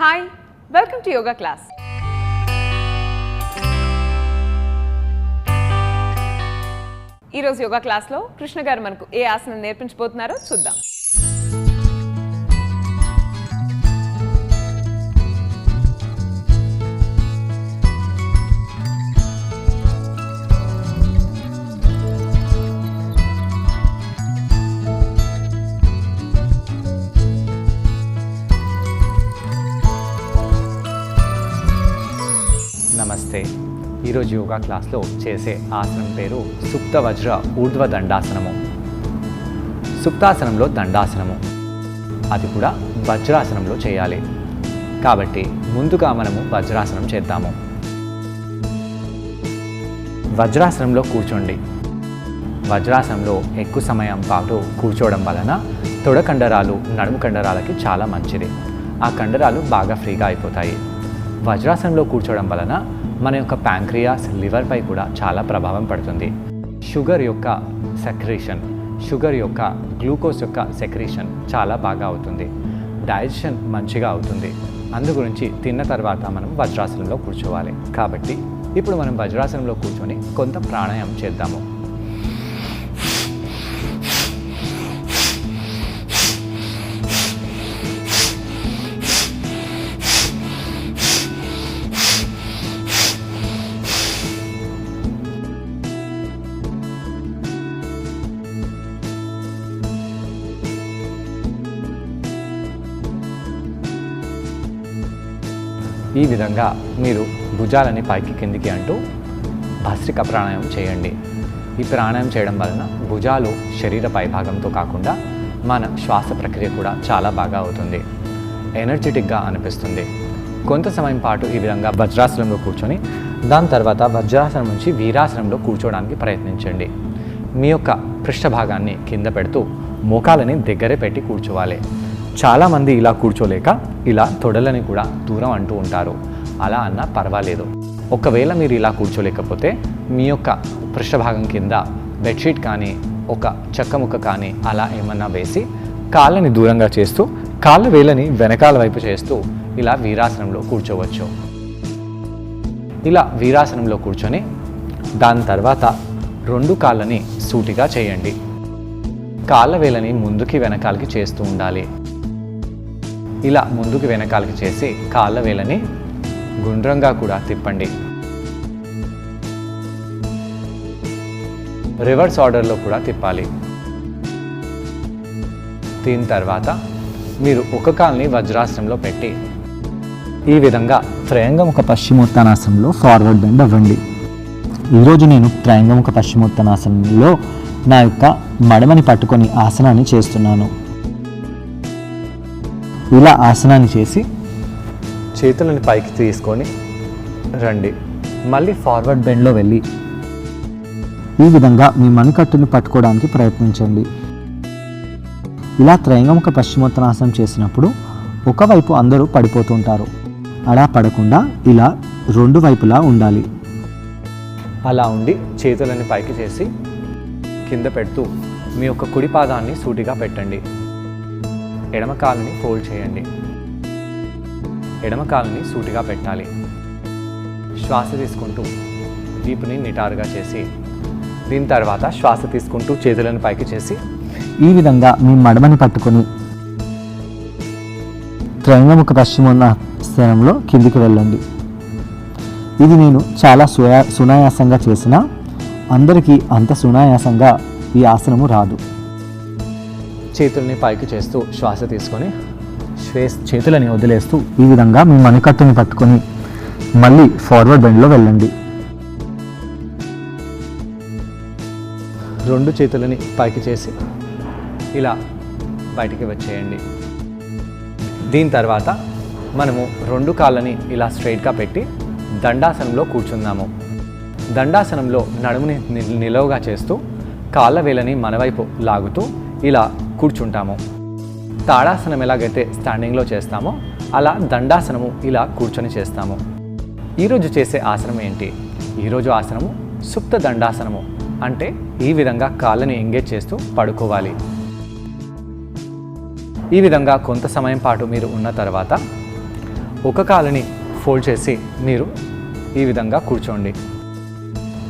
Hi, welcome to yoga class. ఈ రోజు yoga class లో కృష్ణ గారు మనకు ఏ ఆసనం నేర్పించబోతున్నారో చూద్దాం. నమస్తే. ఈరోజు యోగా క్లాస్లో చేసే ఆసనం పేరు సుప్త వజ్ర ఊర్ధ్వ దండాసనము. సుప్తాసనంలో దండాసనము, అది కూడా వజ్రాసనంలో చేయాలి. కాబట్టి ముందుగా మనము వజ్రాసనం చేద్దాము. వజ్రాసనంలో కూర్చోండి. వజ్రాసనంలో ఎక్కువ సమయం పాటు కూర్చోవడం వలన తొడ కండరాలు నడుము కండరాలకి చాలా మంచిది. ఆ కండరాలు బాగా ఫ్రీగా అయిపోతాయి. వజ్రాసనంలో కూర్చోవడం వలన మన యొక్క ప్యాంక్రియాస్, లివర్పై కూడా చాలా ప్రభావం పడుతుంది. షుగర్ యొక్క సెక్రేషన్, షుగర్ యొక్క గ్లూకోజ్ యొక్క సెక్రేషన్ చాలా బాగా అవుతుంది. డైజెషన్ మంచిగా అవుతుంది. అందుగురించి తిన్న తర్వాత మనం వజ్రాసనంలో కూర్చోవాలి. కాబట్టి ఇప్పుడు మనం వజ్రాసనంలో కూర్చొని కొంత ప్రాణాయామం చేద్దాము. ఈ విధంగా మీరు భుజాలని పైకి కిందికి అంటూ భస్త్రిక ప్రాణాయామం చేయండి. ఈ ప్రాణాయామం చేయడం వలన భుజాలు శరీర పైభాగంతో కాకుండా మన శ్వాస ప్రక్రియ కూడా చాలా బాగా అవుతుంది. ఎనర్జెటిక్గా అనిపిస్తుంది. కొంత సమయం పాటు ఈ విధంగా వజ్రాసనంలో కూర్చొని దాని తర్వాత వజ్రాసనం నుంచి వీరాసనంలో కూర్చోవడానికి ప్రయత్నించండి. మీ యొక్క పృష్ఠభాగాన్ని కింద పెడుతూ మోకాలని దగ్గరే పెట్టి కూర్చోవాలి. చాలామంది ఇలా కూర్చోలేక ఇలా తొడలని కూడా దూరం అంటూ ఉంటారు. అలా అన్నా పర్వాలేదు. ఒకవేళ మీరు ఇలా కూర్చోలేకపోతే మీ యొక్క పృష్ఠభాగం కింద బెడ్షీట్ కానీ ఒక చెక్క ముక్క కానీ అలా ఏమన్నా వేసి కాళ్ళని దూరంగా చేస్తూ కాళ్ళ వేళ్ళని వెనకాల వైపు చేస్తూ ఇలా వీరాసనంలో కూర్చోవచ్చు. ఇలా వీరాసనంలో కూర్చొని దాని తర్వాత రెండు కాళ్ళని సూటిగా చేయండి. కాళ్ళ వేళ్ళని ముందుకి వెనకాలకి చేస్తూ ఉండాలి. ఇలా ముందుకు వెనకాలకి చేసి కాళ్ళ వేళ్ళని గుండ్రంగా కూడా తిప్పండి. రివర్స్ ఆర్డర్లో కూడా తిప్పాలి. దీని తర్వాత మీరు ఒక కాల్ని వజ్రాసనంలో పెట్టి ఈ విధంగా త్రయంగముఖ పశ్చిమోత్తానాసనంలో ఫార్వర్డ్ బెండ్ అవ్వండి. ఈరోజు నేను త్రయంగముఖ పశ్చిమోత్తానాసనంలో నా యొక్క మడమని పట్టుకొని ఆసనాన్ని చేస్తున్నాను. ఇలా ఆసనాన్ని చేసి చేతులను పైకి తీసుకొని రండి. మళ్ళీ ఫార్వర్డ్ బెండ్లో వెళ్ళి ఈ విధంగా మీ మణికట్టుని పట్టుకోవడానికి ప్రయత్నించండి. ఇలా త్రయంగముఖ పశ్చిమోత్తానాసనం చేసినప్పుడు ఒకవైపు అందరూ పడిపోతుంటారు. అలా పడకుండా ఇలా రెండు వైపులా ఉండాలి. అలా ఉండి చేతులని పైకి చేసి కింద పెడుతూ మీ యొక్క కుడి పాదాన్ని సూటిగా పెట్టండి. ఎడమ కాలుని ఫోల్డ్ చేయండి. ఎడమ కాలుని సూటిగా పెట్టాలి. శ్వాస తీసుకుంటూ వీపుని నిటారుగా చేసి దీని తర్వాత శ్వాస తీసుకుంటూ చేతులను పైకి చేసి ఈ విధంగా మీ మడమని పట్టుకొని త్రయంగముఖ పశ్చిమోత్తానాసనంలో కిందికి వెళ్ళండి. ఇది నేను చాలా సునాయాసంగా చేసిన అందరికీ అంత సునాయాసంగా ఈ ఆసనము రాదు. చేతుల్ని పైకి చేస్తూ శ్వాస తీసుకొని చేతులని వదిలేస్తూ ఈ విధంగా మీ మణికట్టుని పట్టుకొని మళ్ళీ ఫార్వర్డ్ బెండ్లో వెళ్ళండి. రెండు చేతులని పైకి చేసి ఇలా బయటికి వచ్చేయండి. దీని తర్వాత మనము రెండు కాళ్ళని ఇలా స్ట్రైట్గా పెట్టి దండాసనంలో కూర్చుందాము. దండాసనంలో నడుముని నిలువుగా చేస్తూ కాళ్ళ వేళ్ళని మనవైపు లాగుతూ ఇలా కూర్చుంటాము. తాడాసనం ఎలాగైతే స్టాండింగ్లో చేస్తామో అలా దండాసనము ఇలా కూర్చొని చేస్తాము. ఈరోజు చేసే ఆసనం ఏంటి? ఈరోజు ఆసనము సుప్త దండాసనము. అంటే ఈ విధంగా కాళ్ళని ఎంగేజ్ చేస్తూ పడుకోవాలి. ఈ విధంగా కొంత సమయం పాటు మీరు ఉన్న తర్వాత ఒక కాలుని ఫోల్డ్ చేసి మీరు ఈ విధంగా కూర్చోండి.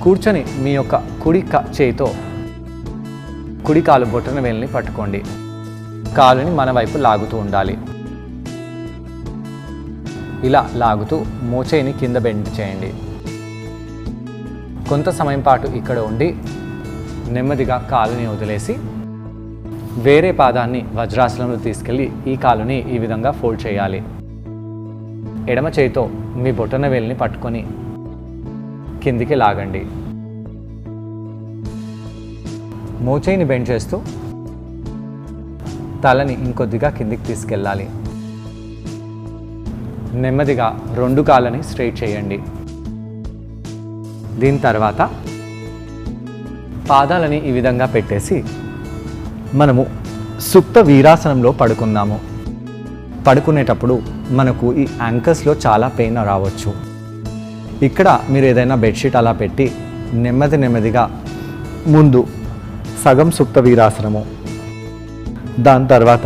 కూర్చొని మీ యొక్క చేయితో కుడి కాలు బొటన వేలుని పట్టుకోండి. కాలుని మన వైపు లాగుతూ ఉండాలి. ఇలా లాగుతూ మోచేయిని కింద బెండ్ చేయండి. కొంత సమయం పాటు ఇక్కడ ఉండి నెమ్మదిగా కాలుని వదిలేసి వేరే పాదాన్ని వజ్రాసనంలో తీసుకెళ్ళి ఈ కాలుని ఈ విధంగా ఫోల్డ్ చేయాలి. ఎడమ చేయితో మీ బొటన వేలుని పట్టుకొని కిందికి లాగండి. మోచేయిని బెండ్ చేస్తూ తలని ఇంకొద్దిగా కిందికి తీసుకెళ్ళాలి. నెమ్మదిగా రెండు కాళ్ళని స్ట్రైట్ చేయండి. దీని తర్వాత పాదాలని ఈ విధంగా పెట్టేసి మనము సుప్త వీరాసనంలో పడుకుందాము. పడుకునేటప్పుడు మనకు ఈ యాంకర్స్లో చాలా పెయిన్ రావచ్చు. ఇక్కడ మీరు ఏదైనా బెడ్షీట్ అలా పెట్టి నెమ్మదిగా ముందు సగం సుప్త వీరాసనము, దాని తర్వాత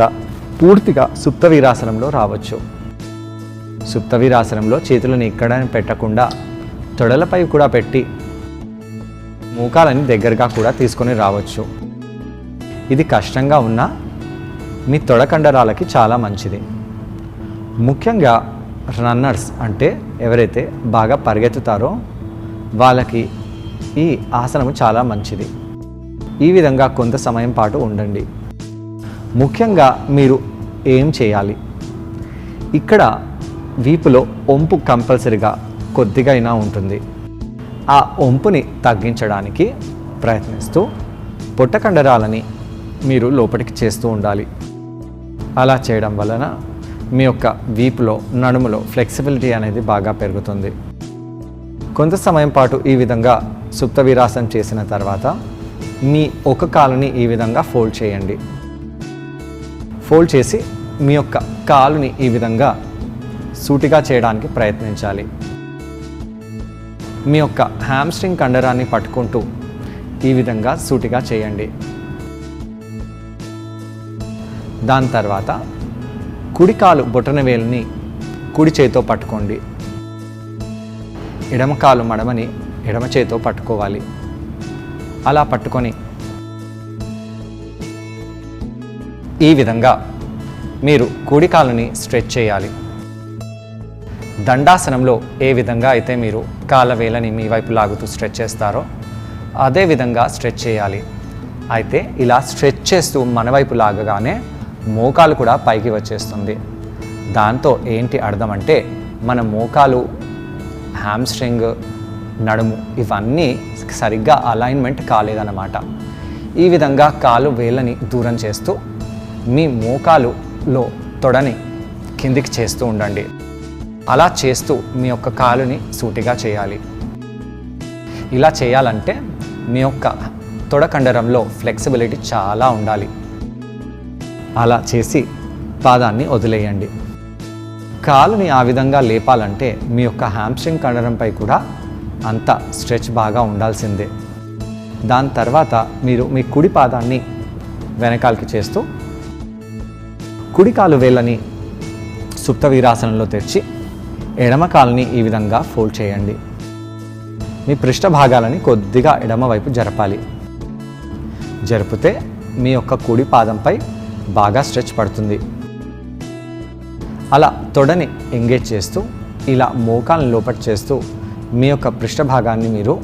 పూర్తిగా సుప్త వీరాసనంలో రావచ్చు. సుప్త వీరాసనంలో చేతులను ఇక్కడ పెట్టకుండా తొడలపై కూడా పెట్టి మోకాలని దగ్గరగా కూడా తీసుకొని రావచ్చు. ఇది కష్టంగా ఉన్నా మీ తొడ కండరాలకి చాలా మంచిది. ముఖ్యంగా రన్నర్స్ అంటే ఎవరైతే బాగా పరిగెత్తుతారో వాళ్ళకి ఈ ఆసనము చాలా మంచిది. ఈ విధంగా కొంత సమయం పాటు ఉండండి. ముఖ్యంగా మీరు ఏం చేయాలి, ఇక్కడ వీపులో వంపు కంపల్సరిగా కొద్దిగా అయినా ఉంటుంది. ఆ వంపుని తగ్గించడానికి ప్రయత్నిస్తూ పొట్ట కండరాలని మీరు లోపలికి చేస్తూ ఉండాలి. అలా చేయడం వలన మీ యొక్క వీపులో నడుములో ఫ్లెక్సిబిలిటీ అనేది బాగా పెరుగుతుంది. కొంత సమయం పాటు ఈ విధంగా సుప్త వీరాసనం చేసిన తర్వాత మీ ఒక కాలుని ఈ విధంగా ఫోల్డ్ చేయండి. ఫోల్డ్ చేసి మీ యొక్క కాలుని ఈ విధంగా సూటిగా చేయడానికి ప్రయత్నించాలి. మీ యొక్క హ్యామ్స్ట్రింగ్ కండరాన్ని పట్టుకుంటూ ఈ విధంగా సూటిగా చేయండి. దాని తర్వాత కుడి కాలు బొటన వేలుని కుడి చేతితో పట్టుకోండి. ఎడమ కాలు మడమని ఎడమ చేతితో పట్టుకోవాలి. అలా పట్టుకొని ఈ విధంగా మీరు కుడి కాలుని స్ట్రెచ్ చేయాలి. దండాసనంలో ఏ విధంగా అయితే మీరు కాళ్ళ వేలని మీ వైపు లాగుతూ స్ట్రెచ్ చేస్తారో అదే విధంగా స్ట్రెచ్ చేయాలి. అయితే ఇలా స్ట్రెచ్ చేస్తూ మన వైపు లాగగానే మోకాలు కూడా పైకి వచ్చేస్తుంది. దాంతో ఏంటి అర్థం అంటే మన మోకాలు, హ్యామ్స్ట్రింగ్, నడుము ఇవన్నీ సరిగ్గా అలైన్మెంట్ కాలేదన్నమాట. ఈ విధంగా కాలు వేళ్ళని దూరం చేస్తూ మీ మోకాలులో తొడని కిందికి చేస్తూ ఉండండి. అలా చేస్తూ మీ యొక్క కాలుని సూటిగా చేయాలి. ఇలా చేయాలంటే మీ యొక్క తొడ కండరంలో ఫ్లెక్సిబిలిటీ చాలా ఉండాలి. అలా చేసి పాదాన్ని వదిలేయండి. కాలుని ఆ విధంగా లేపాలంటే మీ యొక్క హ్యామ్స్ట్రింగ్ కండరంపై కూడా అంత స్ట్రెచ్ బాగా ఉండాల్సిందే. దాని తర్వాత మీరు మీ కుడి పాదాన్ని వెనకాలకి చేస్తూ కుడి కాలు వేళ్ళని సుప్త వీరాసనంలో తెచ్చి ఎడమ కాలుని ఈ విధంగా ఫోల్డ్ చేయండి. మీ పృష్ఠ భాగాలని కొద్దిగా ఎడమ వైపు జరపాలి. జరిపితే మీ యొక్క కుడి పాదంపై బాగా స్ట్రెచ్ పడుతుంది. అలా తొడని ఎంగేజ్ చేస్తూ ఇలా మోకాలను లోపటి చేస్తూ మీ యొక్క పృష్ఠ భాగాన్ని మీరు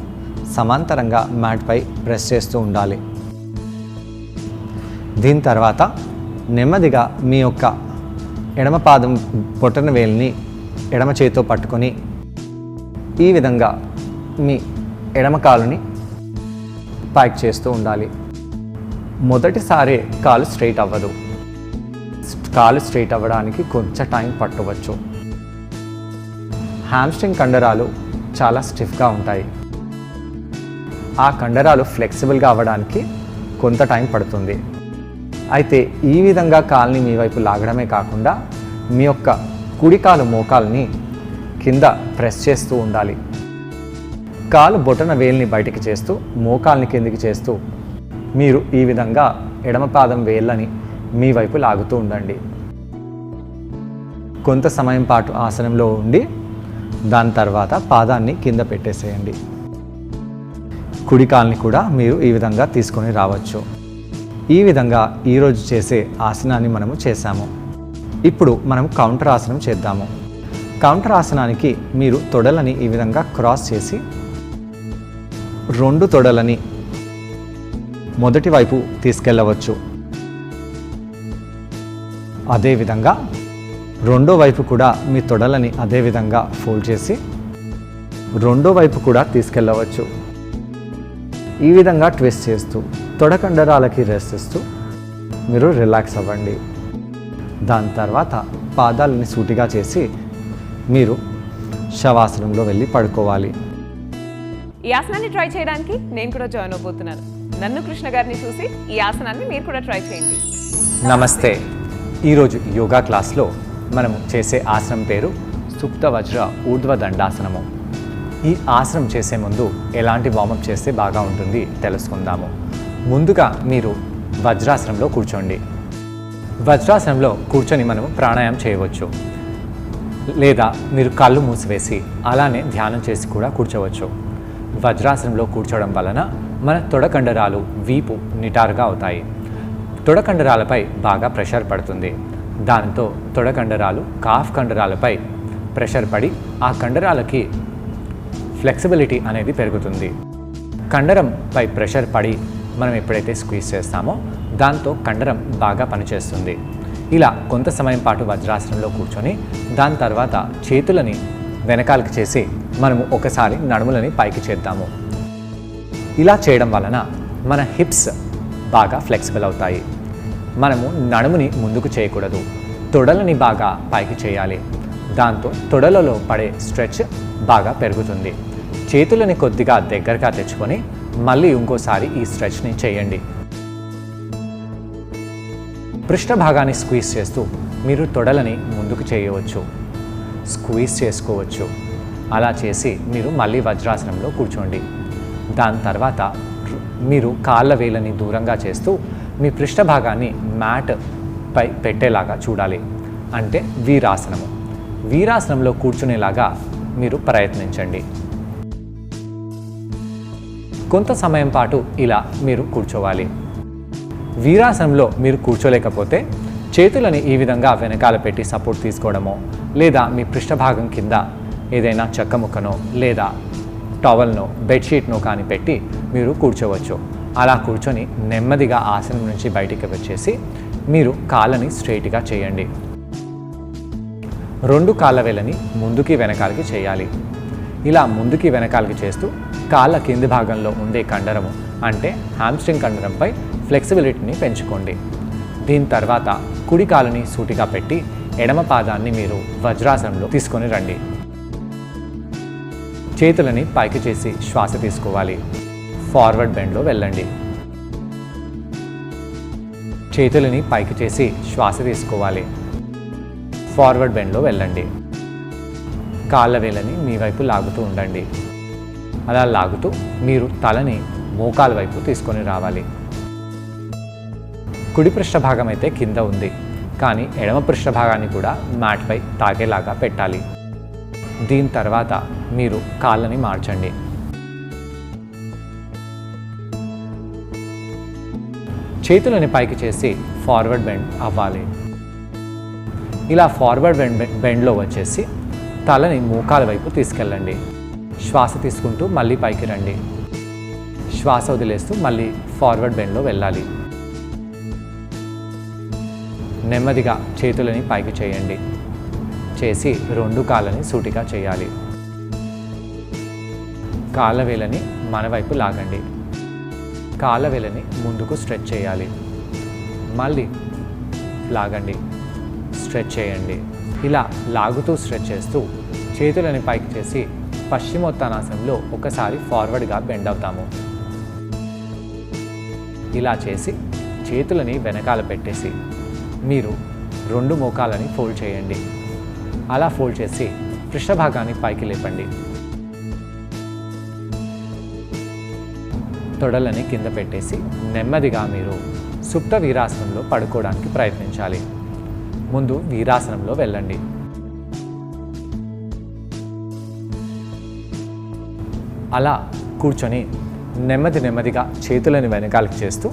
సమాంతరంగా మ్యాట్పై ప్రెస్ చేస్తూ ఉండాలి. దీని తర్వాత నెమ్మదిగా మీ యొక్క ఎడమ పాదం బొటన వేలుని ఎడమ చేతితో పట్టుకొని ఈ విధంగా మీ ఎడమ కాలుని పైకి చేస్తూ ఉండాలి. మొదటిసారి కాలు స్ట్రైట్ అవ్వదు. కాలు స్ట్రైట్ అవ్వడానికి కొంచెం టైం పట్టవచ్చు. హ్యామ్స్ట్రింగ్ కండరాలు చాలా స్టిఫ్గా ఉంటాయి. ఆ కండరాలు ఫ్లెక్సిబుల్గా అవ్వడానికి కొంత టైం పడుతుంది. అయితే ఈ విధంగా కాలుని మీ వైపు లాగడమే కాకుండా మీ యొక్క కుడి కాలు మోకాల్ని కింద ప్రెస్ చేస్తూ ఉండాలి. కాలు బొటన వేలుని బయటికి చేస్తూ మోకాల్ని కిందికి చేస్తూ మీరు ఈ విధంగా ఎడమ పాదం వేళ్ళని మీ వైపు లాగుతూ ఉండండి. కొంత సమయం పాటు ఆసనంలో ఉండి దాని తర్వాత పాదాన్ని కింద పెట్టేసేయండి. కుడి కాల్ని కూడా మీరు ఈ విధంగా తీసుకొని రావచ్చు. ఈ విధంగా ఈరోజు చేసే ఆసనాన్ని మనము చేశాము. ఇప్పుడు మనం కౌంటర్ ఆసనం చేద్దాము. కౌంటర్ ఆసనానికి మీరు తొడలని ఈ విధంగా క్రాస్ చేసి 2 తొడలని మొదటి వైపు తీసుకెళ్ళవచ్చు. అదేవిధంగా రెండో వైపు కూడా మీ తొడలని అదేవిధంగా ఫోల్డ్ చేసి రెండో వైపు కూడా తీసుకెళ్ళవచ్చు. ఈ విధంగా ట్విస్ట్ చేస్తూ తొడ కండరాలకి రెస్ట్ ఇస్తూ మీరు రిలాక్స్ అవ్వండి. దాని తర్వాత పాదాలని సూటిగా చేసి మీరు శవాసనంలో వెళ్ళి పడుకోవాలి. ఈ ఆసనాన్ని ట్రై చేయడానికి నేను కూడా జాయిన్ అవబోతున్నాను. నన్ను కృష్ణ గారిని చూసి ఈ ఆసనాన్ని మీరు కూడా ట్రై చేయండి. నమస్తే. ఈరోజు యోగా క్లాస్లో మనము చేసే ఆసనం పేరు సుప్త వజ్ర ఊర్ధ్వ దండాసనము. ఈ ఆసనం చేసే ముందు ఎలాంటి వార్మప్ చేస్తే బాగా ఉంటుంది తెలుసుకుందాము. ముందుగా మీరు వజ్రాసనంలో కూర్చోండి. వజ్రాసనంలో కూర్చొని మనము ప్రాణాయామం చేయవచ్చు, లేదా మీరు కళ్ళు మూసివేసి అలానే ధ్యానం చేసి కూడా కూర్చోవచ్చు. వజ్రాసనంలో కూర్చోవడం వలన మన తొడ కండరాలు, వీపు నిటారుగా అవుతాయి. తొడ కండరాలపై బాగా ప్రెషర్ పడుతుంది. దానితో తొడ కండరాలు, కాఫ్ కండరాలపై ప్రెషర్ పడి ఆ కండరాలకి ఫ్లెక్సిబిలిటీ అనేది పెరుగుతుంది. కండరంపై ప్రెషర్ పడి మనం ఎప్పుడైతే స్క్వీజ్ చేస్తామో దాంతో కండరం బాగా పనిచేస్తుంది. ఇలా కొంత సమయం పాటు వజ్రాసనంలో కూర్చొని దాని తర్వాత చేతులని వెనకాలకి చేసి మనము ఒకసారి నడుములని పైకి చేద్దాము. ఇలా చేయడం వలన మన హిప్స్ బాగా ఫ్లెక్సిబుల్ అవుతాయి. మనము నడుముని ముందుకు చేయకూడదు, తొడలని బాగా పైకి చేయాలి. దాంతో తొడలలో పడే స్ట్రెచ్ బాగా పెరుగుతుంది. చేతులని కొద్దిగా దగ్గరగా తెచ్చుకొని మళ్ళీ ఇంకోసారి ఈ స్ట్రెచ్ని చేయండి. పృష్ఠ భాగాన్ని స్క్వీజ్ చేస్తూ మీరు తొడలని ముందుకు చేయవచ్చు, స్క్వీజ్ చేసుకోవచ్చు. అలా చేసి మీరు మళ్ళీ వజ్రాసనంలో కూర్చోండి. దాని తర్వాత మీరు కాళ్ళ వేళ్ళని దూరంగా చేస్తూ మీ పృష్ఠ భాగాన్ని మ్యాట్ పై పెట్టేలాగా చూడాలి. అంటే వీరాసనము. వీరాసనంలో కూర్చునేలాగా మీరు ప్రయత్నించండి. కొంత సమయం పాటు ఇలా మీరు కూర్చోవాలి. వీరాసనంలో మీరు కూర్చోలేకపోతే చేతులని ఈ విధంగా వెనకాల పెట్టి సపోర్ట్ తీసుకోవడమో, లేదా మీ పృష్ఠభాగం కింద ఏదైనా చెక్క ముక్కనో లేదా టవల్నో బెడ్షీట్నో కానీ పెట్టి మీరు కూర్చోవచ్చు. అలా కూర్చొని నెమ్మదిగా ఆసనం నుంచి బయటికి వచ్చేసి మీరు కాళ్ళని స్ట్రైట్గా చేయండి. 2 కాళ్ళ వేళ్ళని ముందుకి వెనకాలకి చేయాలి. ఇలా ముందుకి వెనకాలకి చేస్తూ కాళ్ళ కింది భాగంలో ఉండే కండరము అంటే హామ్స్ట్రింగ్ కండరంపై ఫ్లెక్సిబిలిటీని పెంచుకోండి. దీని తర్వాత కుడి కాలుని సూటిగా పెట్టి ఎడమ పాదాన్ని మీరు వజ్రాసనంలో తీసుకొని రండి. చేతులని పైకి చేసి శ్వాస తీసుకోవాలి. ఫార్వర్డ్ బెండ్లో వెళ్ళండి. చేతులని పైకి చేసి శ్వాస తీసుకోవాలి. ఫార్వర్డ్ బెండ్లో వెళ్ళండి. కాళ్ళ వేళ్ళని మీ వైపు లాగుతూ ఉండండి. అలా లాగుతూ మీరు తలని మోకాల వైపు తీసుకొని రావాలి. కుడి పృష్ఠభాగం అయితే కింద ఉంది, కానీ ఎడమ పృష్ఠభాగాన్ని కూడా మ్యాట్పై తాగేలాగా పెట్టాలి. దీని తర్వాత మీరు కాళ్ళని మార్చండి. చేతులని పైకి చేసి ఫార్వర్డ్ బెండ్ అవ్వాలి. ఇలా ఫార్వర్డ్ బెండ్లో వచ్చేసి తలని మోకాల వైపు తీసుకెళ్ళండి. శ్వాస తీసుకుంటూ మళ్ళీ పైకి రండి. శ్వాస వదిలేస్తూ మళ్ళీ ఫార్వర్డ్ బెండ్లో వెళ్ళాలి. నెమ్మదిగా చేతులని పైకి చేయండి. చేసి 2 కాళ్ళని సూటిగా చేయాలి. కాళ్ళ వేళ్ళని మన వైపు లాగండి. కాళ్ళ వేళ్ళని ముందుకు స్ట్రెచ్ చేయాలి. మళ్ళీ లాగండి, స్ట్రెచ్ చేయండి. ఇలా లాగుతూ స్ట్రెచ్ చేస్తూ చేతులని పైకి చేసి పశ్చిమోత్తానాసనంలో ఒకసారి ఫార్వర్డ్గా బెండ్ అవుతాము. ఇలా చేసి చేతులని వెనకాల పెట్టేసి మీరు 2 మోకాలని ఫోల్డ్ చేయండి. అలా ఫోల్డ్ చేసి పృష్ఠభాగాన్ని పైకి లేపండి. తొడలని కింద పెట్టేసి నెమ్మదిగా మీరు సుప్త వీరాసనంలో పడుకోవడానికి ప్రయత్నించాలి. ముందు వీరాసనంలో వెళ్ళండి. అలా కూర్చొని నెమ్మదిగా చేతులను వెనకాలకి చేస్తూ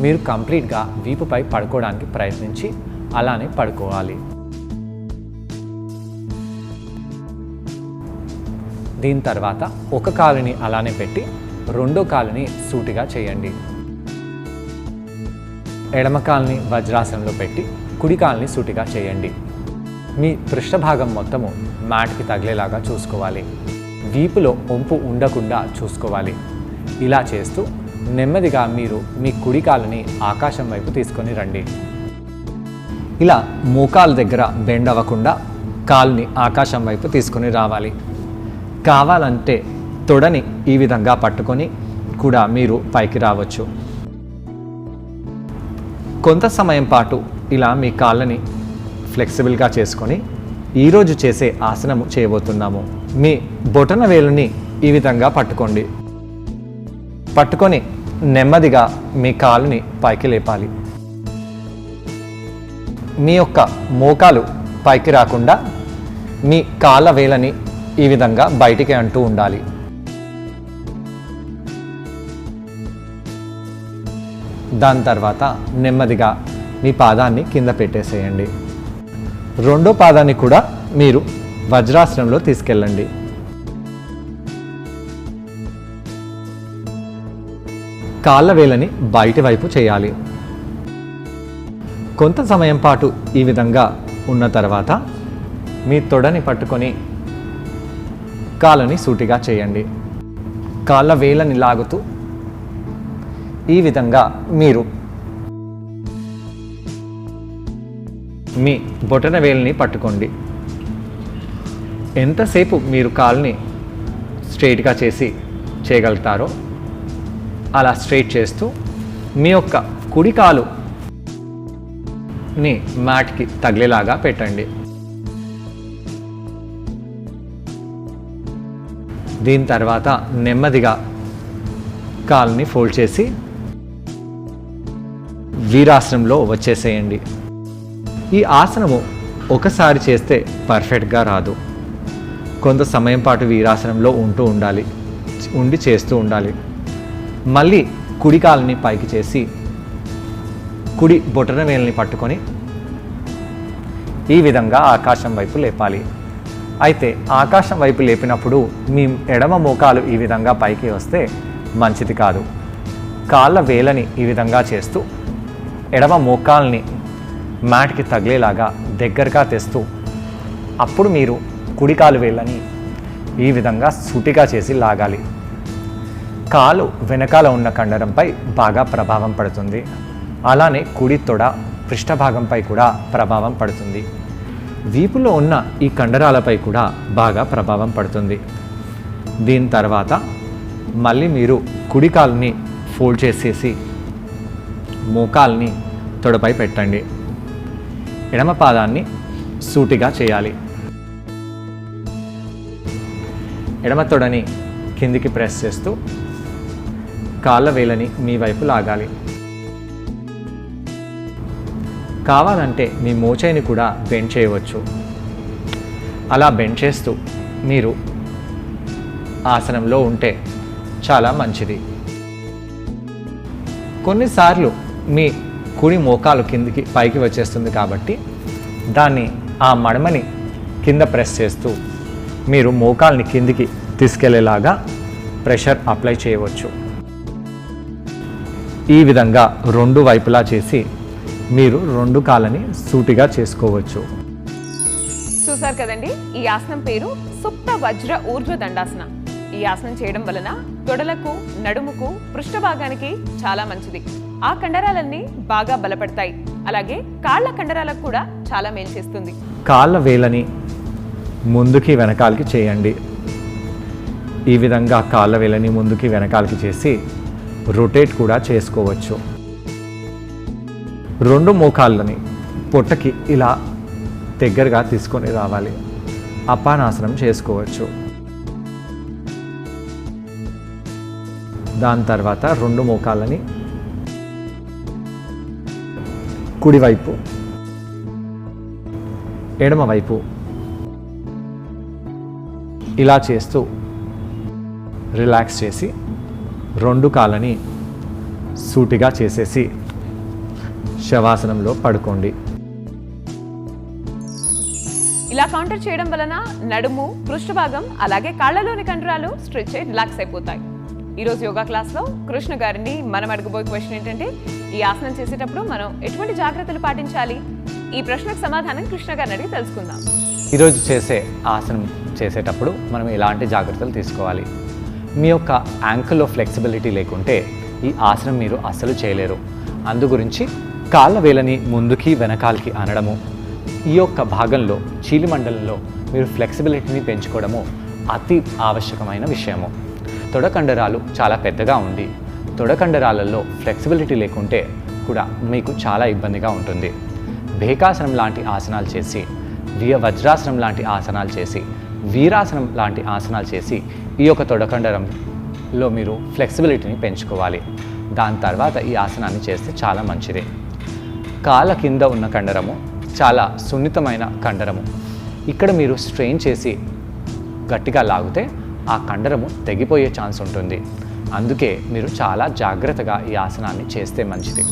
మీరు కంప్లీట్గా వీపుపై పడుకోవడానికి ప్రయత్నించి అలానే పడుకోవాలి. దీని తర్వాత ఒక కాలుని అలానే పెట్టి రెండో కాలుని సూటిగా చేయండి. ఎడమ కాలుని వజ్రాసనంలో పెట్టి కుడి కాలుని సూటిగా చేయండి. మీ పృష్ఠభాగం మొత్తము మ్యాట్కి తగిలేలాగా చూసుకోవాలి. వీపులో వంపు ఉండకుండా చూసుకోవాలి. ఇలా చేస్తూ నెమ్మదిగా మీరు మీ కుడి కాలుని ఆకాశం వైపు తీసుకొని రండి. ఇలా మోకాలు దగ్గర బెండ్ అవ్వకుండా కాలుని ఆకాశం వైపు తీసుకొని రావాలి. కావాలంటే తొడని ఈ విధంగా పట్టుకొని కూడా మీరు పైకి రావచ్చు. కొంత సమయం పాటు ఇలా మీ కాళ్ళని ఫ్లెక్సిబుల్గా చేసుకొని ఈరోజు చేసే ఆసనము చేయబోతున్నాము. మీ బొటన వేలుని ఈ విధంగా పట్టుకోండి. పట్టుకొని నెమ్మదిగా మీ కాలుని పైకి లేపాలి. మీ యొక్క మోకాలు పైకి రాకుండా మీ కాళ్ళ వేలని ఈ విధంగా బయటికి అంటూ ఉండాలి. దాని తర్వాత నెమ్మదిగా మీ పాదాన్ని కింద పెట్టేసేయండి. రెండో పాదాన్ని కూడా మీరు వజ్రాసనంలో తీసుకెళ్ళండి. కాళ్ళ వేలని బయటి వైపు చేయాలి. కొంత సమయం పాటు ఈ విధంగా ఉన్న తర్వాత మీ తొడని పట్టుకొని కాళ్ళని సూటిగా చేయండి. కాళ్ళ వేలని లాగుతూ ఈ విధంగా మీరు మీ బొటన వేలిని పట్టుకోండి. ఎంతసేపు మీరు కాలుని స్ట్రైట్గా చేసి చేయగలుగుతారో అలా స్ట్రైట్ చేస్తూ మీ యొక్క కుడి కాలుని మ్యాట్కి తగిలేలాగా పెట్టండి. దీని తర్వాత నెమ్మదిగా కాలుని ఫోల్డ్ చేసి వీరాసనంలో వచ్చేసేయండి. ఈ ఆసనము ఒకసారి చేస్తే పర్ఫెక్ట్గా రాదు. కొంత సమయం పాటు వీరాసనంలో ఉండి చేస్తూ ఉండాలి. మళ్ళీ కుడి కాలుని పైకి చేసి కుడి బొటన వేలుని పట్టుకొని ఈ విధంగా ఆకాశం వైపు లేపాలి. అయితే ఆకాశం వైపు లేపినప్పుడు మీ ఎడమ మోకాలు ఈ విధంగా పైకి వస్తే మంచిది కాదు. కాళ్ళ వేలని ఈ విధంగా చేస్తూ ఎడమ మోకాల్ని మ్యాట్కి తగిలేలాగా దగ్గరగా తెస్తూ అప్పుడు మీరు కుడి కాలు వేళ్ళని ఈ విధంగా సూటిగా చేసి లాగాలి. కాలు వెనకాల ఉన్న కండరంపై బాగా ప్రభావం పడుతుంది. అలానే కుడి తొడ పృష్ఠభాగంపై కూడా ప్రభావం పడుతుంది. వీపులో ఉన్న ఈ కండరాలపై కూడా బాగా ప్రభావం పడుతుంది. దీని తర్వాత మళ్ళీ మీరు కుడి కాలుని ఫోల్డ్ చేసేసి మోకాల్ని తొడపై పెట్టండి. ఎడమ పాదాన్ని సూటిగా చేయాలి. ఎడమ తొడని కిందికి ప్రెస్ చేస్తూ కాళ్ళ వేలని మీ వైపు లాగాలి. కావాలంటే మీ మోచేయిని కూడా బెండ్ చేయవచ్చు. అలా బెండ్ చేస్తూ మీరు ఆసనంలో ఉంటే చాలా మంచిది. కొన్నిసార్లు మీ కుడి మోకాలు కిందికి పైకి వచ్చేస్తుంది కాబట్టి దాన్ని ఆ మడమని కింద ప్రెస్ చేస్తూ మీరు మోకాల్ని కిందికి తీసుకెళ్లేలాగా ప్రెషర్ అప్లై చేయవచ్చు. ఈ విధంగా రెండు వైపులా చేసి మీరు రెండు కాళ్ళని సూటిగా చేసుకోవచ్చు. చూసారు కదండి, ఈ ఆసనం పేరు సుప్త వజ్ర ఊర్ధ్వ దండాసన. ఈ ఆసనం చేయడం వలన తొడలకు, నడుముకు, పృష్ఠభాగానికి చాలా మంచిది. ఆ కండరాలన్నీ బాగా బలపడతాయి. అలాగే కాళ్ళ కండరాలకు కూడా చాలా మేలు చేస్తుంది. కాళ్ళ వేలని ముందుకి వెనకాలకి చేయండి. ఈ విధంగా కాళ్ళ వేలని ముందుకి వెనకాలకి చేసి రొటేట్ కూడా చేసుకోవచ్చు. రెండు మోకాళ్ళని పొట్టకి ఇలా దగ్గరగా తీసుకొని రావాలి. అపానాసనం చేసుకోవచ్చు. దాని తర్వాత రెండు మోకాళ్ళని కుడివైపు, ఎడమవైపు ఇలా చేస్తూ రిలాక్స్ చేసి 2 కాళ్ళని సూటిగా చేసేసి శవాసనంలో పడుకోండి. ఇలా కౌంటర్ చేయడం వలన నడుము, పృష్ఠభాగం అలాగే కాళ్ళలోని కండరాలు స్ట్రెచ్ అయి రిలాక్స్ అయిపోతాయి. ఈరోజు యోగా క్లాస్లో కృష్ణ గారిని మనం అడగబోయే క్వశ్చన్ ఏంటంటే, ఈ ఆసనం చేసేటప్పుడు మనం ఎటువంటి జాగ్రత్తలు పాటించాలి? ఈ ప్రశ్నకు సమాధానం కృష్ణ గారిని అడిగి తెలుసుకుందాం. ఈరోజు చేసే ఆసనం చేసేటప్పుడు మనం ఎలాంటి జాగ్రత్తలు తీసుకోవాలి? మీ యొక్క యాంకిల్లో ఫ్లెక్సిబిలిటీ లేకుంటే ఈ ఆసనం మీరు అస్సలు చేయలేరు. అందు గురించి కాళ్ళ వేలని ముందుకి వెనకాలకి అనడము, ఈ యొక్క భాగంలో చీలిమండలంలో మీరు ఫ్లెక్సిబిలిటీని పెంచుకోవడము అతి ఆవశ్యకమైన విషయము. తొడకండరాలు చాలా పెద్దగా ఉండి తొడకండరాలలో ఫ్లెక్సిబిలిటీ లేకుంటే కూడా మీకు చాలా ఇబ్బందిగా ఉంటుంది. భేకాసనం లాంటి ఆసనాలు చేసి, వజ్రాసనం లాంటి ఆసనాలు చేసి, వీరాసనం లాంటి ఆసనాలు చేసి ఈ యొక్క తొడకండరంలో మీరు ఫ్లెక్సిబిలిటీని పెంచుకోవాలి. దాని తర్వాత ఈ ఆసనాన్ని చేస్తే చాలా మంచిది. కాళ్ళ కింద ఉన్న కండరము చాలా సున్నితమైన కండరము. ఇక్కడ మీరు స్ట్రెయిన్ చేసి గట్టిగా లాగితే ఆ కండరము తెగిపోయే ఛాన్స్ ఉంటుంది. అందుకే మీరు చాలా జాగ్రత్తగా ఈ ఆసనాన్ని చేస్తే మంచిది.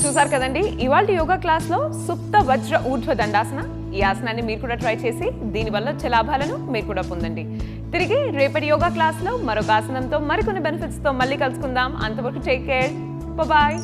చూసారు కదండి, ఇవాళ యోగా క్లాస్లో సుప్త వజ్ర ఊర్ధ్వ దండాసన. ఈ ఆసనాన్ని మీరు కూడా ట్రై చేసి దీనివల్ల వచ్చే లాభాలను మీరు కూడా పొందండి. తిరిగి రేపటి యోగా క్లాస్లో మరొక ఆసనంతో మరికొన్ని బెనిఫిట్స్తో మళ్ళీ కలుసుకుందాం. అంతవరకు టేక్ కేర్, బాయ్.